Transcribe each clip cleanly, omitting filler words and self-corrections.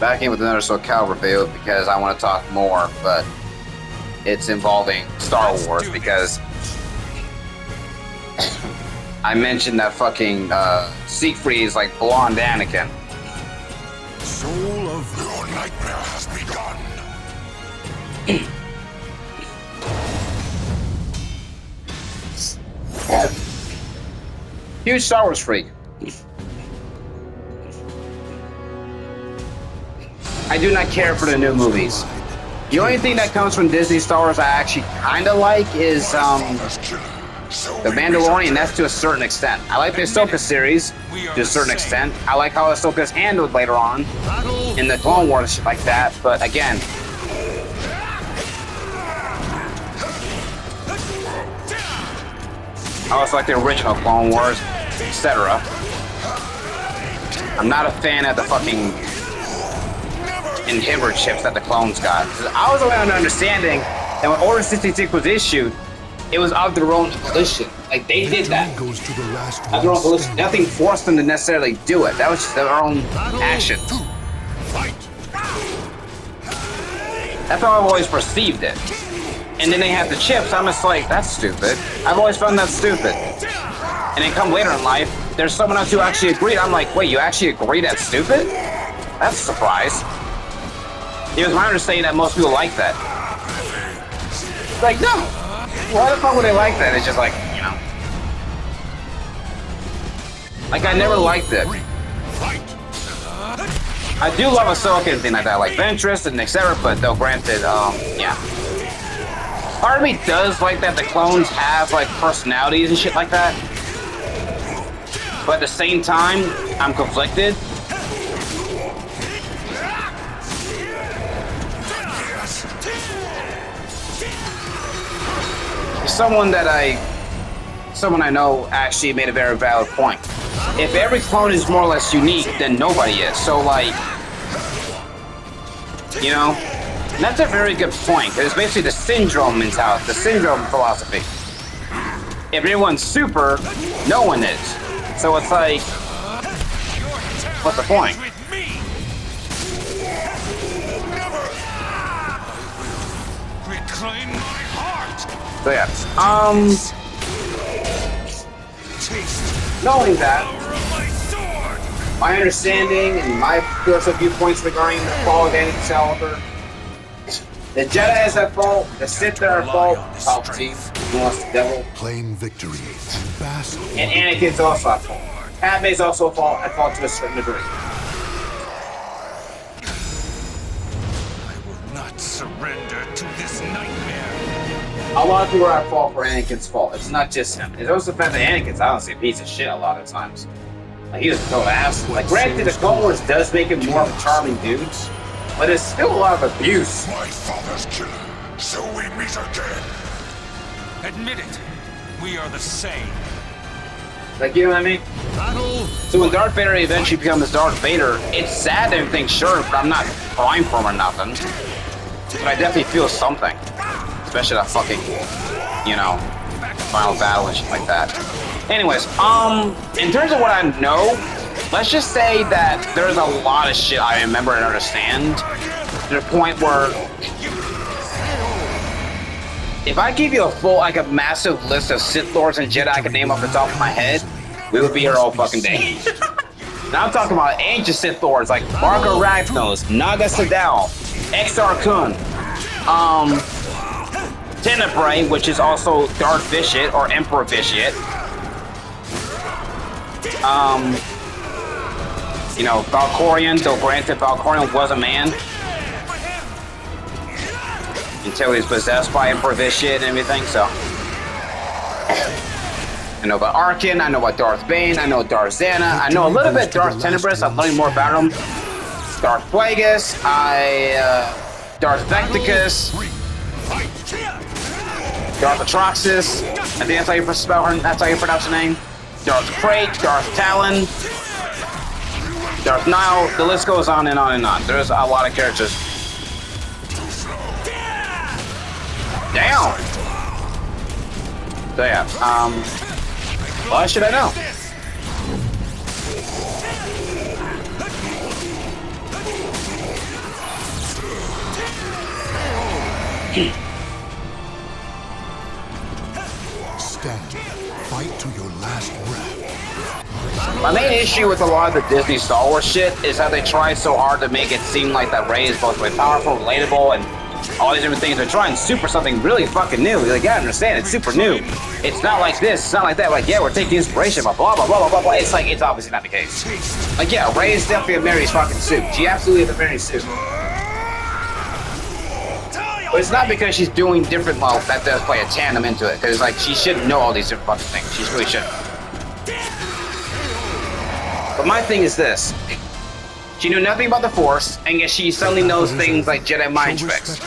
Back in with another Soulcalibur video because I want to talk more, but it's involving Star Wars because I mentioned that fucking Siegfried is like blonde Anakin. Soul of your nightmare has begun. Huge Star Wars freak. I do not care for the new movies. The only thing that comes from Disney Star Wars I actually kind of like is The Mandalorian. That's to a certain extent. I like the Ahsoka series to a certain extent. I like how Ahsoka's handled later on in the Clone Wars and shit like that. But again, I also like the original Clone Wars, etc. I'm not a fan of the fucking inhibitor chips that the clones got. I was under understanding that when Order 66 was issued, it was of their own volition. Like, they did that. Of their own volition. Nothing forced them to necessarily do it. That was just their own action. That's how I've always perceived it. And then they have the chips. I'm just like, that's stupid. I've always found that stupid. And then come later in life, there's someone else who actually agreed. I'm like, wait, you actually agree that's stupid? That's a surprise. It was my understanding that most people like that. Like, no. Why the fuck would they like that? It's just like, you know. Like, I never liked it. I do love Ahsoka and things like that, like Ventress and etc. But though, granted, yeah. Part of me does like that the clones have like personalities and shit like that. But at the same time, I'm conflicted. Someone I know actually made a very valid point. If every clone is more or less unique, then nobody is. So like, you know, and that's a very good point. It's basically the syndrome mentality, the syndrome philosophy. If everyone's super, no one is. So it's like, what's the point? So yeah, knowing that, my understanding and my personal viewpoints regarding the fall of Excalibur, the Jedi is at fault, the Sith are at fault, Palpatine, who wants the devil, Claim victory and bask. And Anakin's also at fault. Padme's also at fault to a certain degree. I will not surrender to this nightmare. A lot of people are at fault for Anakin's fault. It's not just him. It's also the fact that Anakin's honestly a piece of shit a lot of times. Like, he doesn't throw an ass. Like, granted, the Clone Wars does make him more of a charming dude, but it's still a lot of abuse. My father's killer, so we meet again. Admit it, we are the same. Like, you know what I mean? So when Darth Vader eventually becomes Darth Vader, it's sad that everything's sure, but I'm not crying for him or nothing. But I definitely feel something. Especially that fucking, you know, final battle and shit like that. Anyways, in terms of what I know, let's just say that there's a lot of shit I remember and understand to the point where if I give you a full, like a massive list of Sith Lords and Jedi I could name off the top of my head, we would be here all fucking day. Now I'm talking about ancient Sith Lords like Marco Ragnos, Naga Sadal, Exar Kun, Tenebrae, which is also Darth Vitiate or Emperor Vitiate. You know, Valkorion, though granted Valkorion was a man until he was possessed by Emperor Vitiate and everything, so. I know about Arkin, I know about Darth Bane, I know Darth Zana, I know a little bit Darth Tenebrous, I'm learning more about him. Darth Plagueis, Darth Vecticus, Darth Atroxus, I think that's how you pronounce her name. Darth Krayt, Darth Talon, Darth Nile, the list goes on and on and on. There's a lot of characters. Damn! So yeah, what should I know? Stand. Fight to your last breath. My main issue with a lot of the Disney Star Wars shit is how they try so hard to make it seem like that Rey is both way powerful, relatable, and all these different things. They're trying super something really fucking new. Like, yeah, I understand, it's super new. It's not like this, it's not like that. Like, yeah, we're taking inspiration, but blah, blah, blah, blah, blah, blah. It's like, it's obviously not the case. Like, yeah, Rey is definitely a Mary's fucking suit. She absolutely is a Mary's suit. But it's not because she's doing different, well, that does play a tandem into it. Because, like, she should know all these different fucking things. She really should. But my thing is this. She knew nothing about the Force, and yet she suddenly knows things like Jedi mind tricks.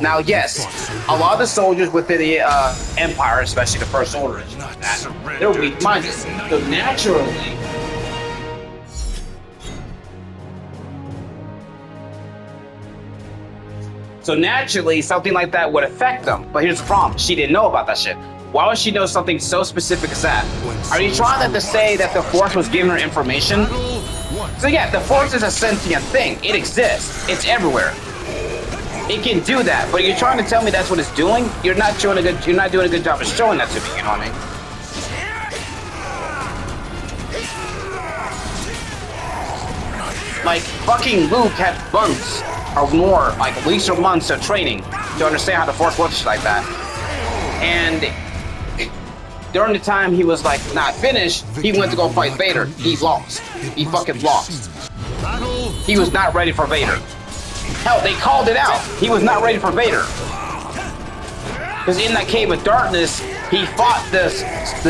Now, yes, a lot of the soldiers within the Empire, especially the First Order, they're weak-minded. So naturally, something like that would affect them. But here's the problem. She didn't know about that shit. Why would she know something so specific as that? Are you trying to say that the Force was giving her information? So yeah, the Force is a sentient thing. It exists. It's everywhere. It can do that. But you're trying to tell me that's what it's doing? You're not doing a good job of showing that to me, you know what I mean? Like, fucking Luke had months or more, like weeks or months of training to understand how the Force works like that. And during the time he was like not finished, he went to go fight Vader. He lost. He fucking lost. He was not ready for Vader. Hell, they called it out. He was not ready for Vader. Because in that cave of darkness, he fought the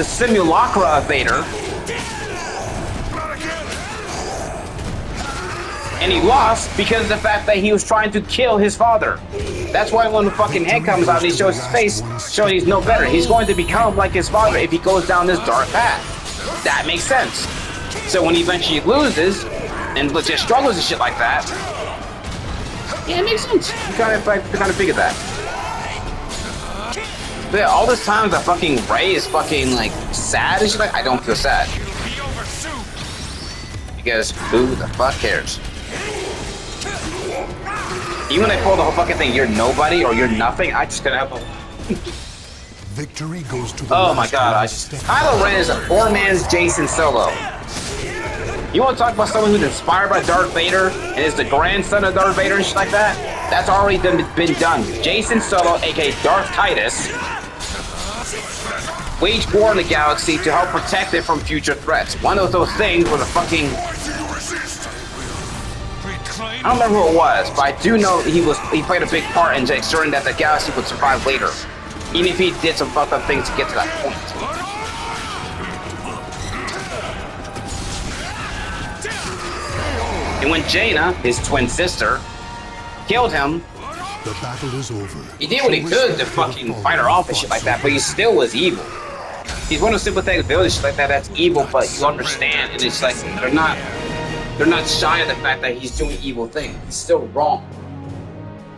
simulacra of Vader. And he lost because of the fact that he was trying to kill his father. That's why when the fucking head comes out and he shows his face, showing he's no better. He's going to become like his father if he goes down this dark path. That makes sense. So when he eventually loses and just struggles and shit like that, yeah, it makes sense. You kind of figure that. But yeah, all this time the fucking Rey is fucking like sad and shit like, I don't feel sad. Because who the fuck cares? Even when I pull the whole fucking thing, you're nobody or you're nothing, I just couldn't help it. Victory goes to the oh my god, Kylo Ren is a poor man's Jason Solo. You want to talk about someone who's inspired by Darth Vader and is the grandson of Darth Vader and shit like that? That's already been done. Jason Solo, aka Darth Titus, waged war in the galaxy to help protect it from future threats. One of those things was a fucking... I don't remember who it was, but I do know he played a big part in ensuring that the galaxy would survive later. Even if he did some fucked up things to get to that point. And when Jaina, his twin sister, killed him, the battle is over. He did what he could to fucking fight her off and shit like that, but he still was evil. He's one of those sympathetic villains shit like that that's evil, but you understand, and it's like they're not shy of the fact that he's doing evil things. He's still wrong.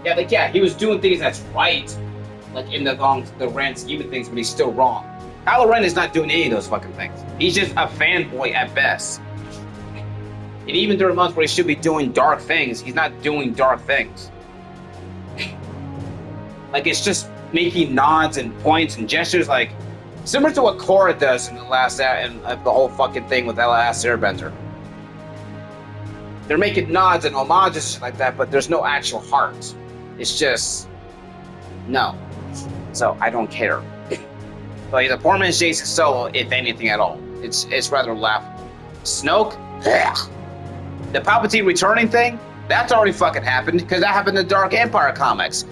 Yeah, like yeah, he was doing things that's right, like in the grand scheme of things, but he's still wrong. Kylo Ren is not doing any of those fucking things. He's just a fanboy at best. And even during months where he should be doing dark things, he's not doing dark things. Like, it's just making nods and points and gestures, like, similar to what Korra does in the last, and the whole fucking thing with the last Airbender. They're making nods and homages and shit like that, but there's no actual heart. It's just, no. So, I don't care. So he's a poor man's Jason Solo, if anything at all. It's rather laughable. Snoke? Yeah. The Palpatine returning thing? That's already fucking happened, because that happened in the Dark Empire comics.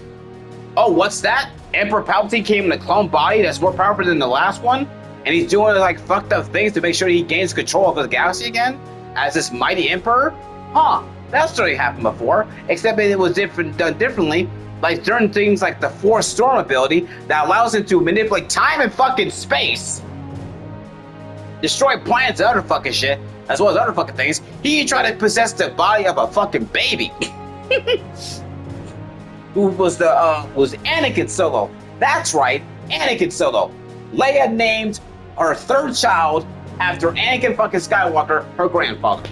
Oh, what's that? Emperor Palpatine came in a clone body that's more powerful than the last one? And he's doing like fucked up things to make sure he gains control of the galaxy again? As this mighty emperor? Huh, that's already happened before, except that it was done differently, like during things like the Force Storm ability that allows him to manipulate time and fucking space. Destroy planets and other fucking shit, as well as other fucking things. He tried to possess the body of a fucking baby. Who was Anakin Solo. That's right, Anakin Solo. Leia named her third child after Anakin fucking Skywalker, her grandfather.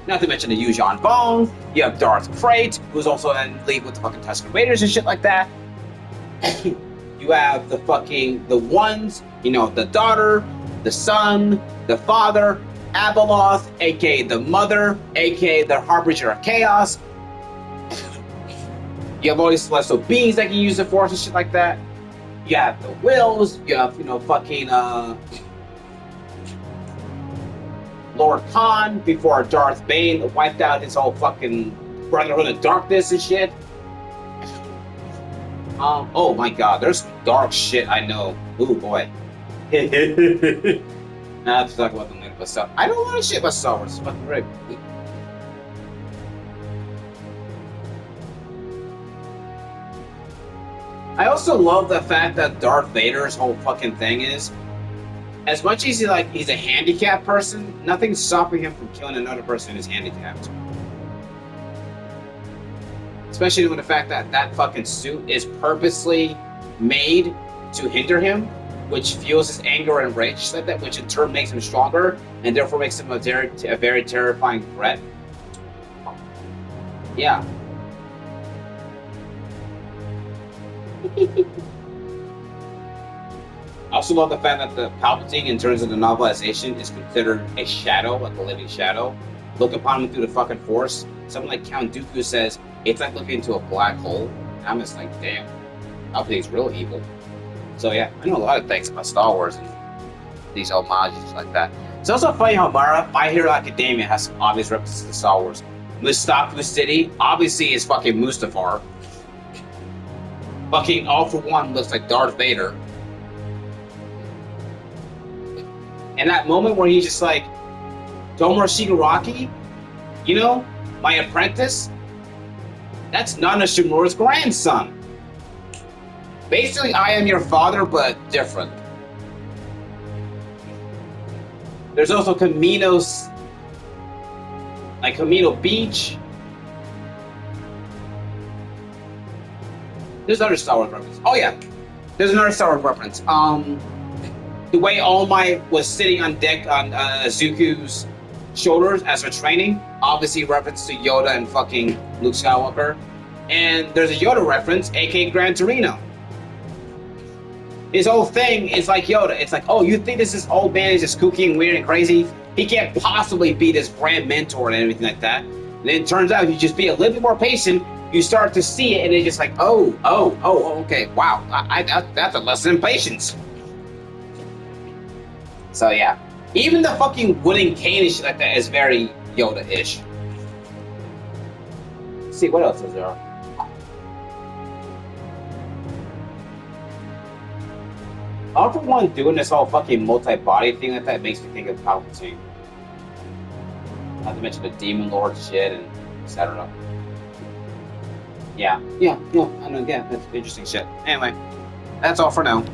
Not to mention the Yuuzhan Vong. You have Darth Krayt, who's also in league with the fucking Tusken Raiders and shit like that. You have the ones, you know, the daughter, the son, the father, Abeloth, aka the mother, aka the Harbinger of Chaos. You have all these celestial beings that can use the Force and shit like that. You have the Wills. You have, you know, fucking Lord Khan before Darth Bane wiped out his whole fucking Brotherhood of Darkness and shit. Oh my god, there's dark shit I know. Ooh boy. Nah, I have to talk about them later, but stuff. I don't want to shit about Star Wars. It's fucking great. I also love the fact that Darth Vader's whole fucking thing is, as much as he's a handicapped person, nothing's stopping him from killing another person who's handicapped. Especially with the fact that that fucking suit is purposely made to hinder him, which fuels his anger and rage like that, which in turn makes him stronger, and therefore makes him a very terrifying threat. Yeah. I also love the fact that the Palpatine, in terms of the novelization, is considered a shadow, like a living shadow. Look upon him through the fucking Force. Someone like Count Dooku says, it's like looking into a black hole. I'm just like, damn, Palpatine's real evil. So yeah, I know a lot of things about Star Wars and these homages like that. It's also funny how My Hero Academia has some obvious references to Star Wars. Mustafa City, obviously, is fucking Mustafar. Fucking All For One looks like Darth Vader. And that moment where he's just like, Tomura Shigaraki, you know, my apprentice, that's Nana Shimura's grandson. Basically, I am your father, but different. There's also Camino Beach. There's another Star Wars reference. Oh yeah, there's another Star Wars reference. The way All Might was sitting on deck on Zuko's shoulders as for training, obviously reference to Yoda and fucking Luke Skywalker. And there's a Yoda reference, aka Gran Torino. His whole thing is like Yoda. It's like, oh, you think this old man is just kooky and weird and crazy? He can't possibly be this grand mentor and everything like that. And then it turns out you just be a little bit more patient. You start to see it, and it's just like, oh, okay, wow, that's a lesson in patience. So yeah, even the fucking wooden cane and shit like that is very Yoda-ish. Let's see, what else is there? All For One doing this whole fucking multi-body thing like that makes me think of Palpatine. Not to mention the Demon Lord shit and etc. Yeah, I know, yeah, that's interesting shit. Anyway, that's all for now.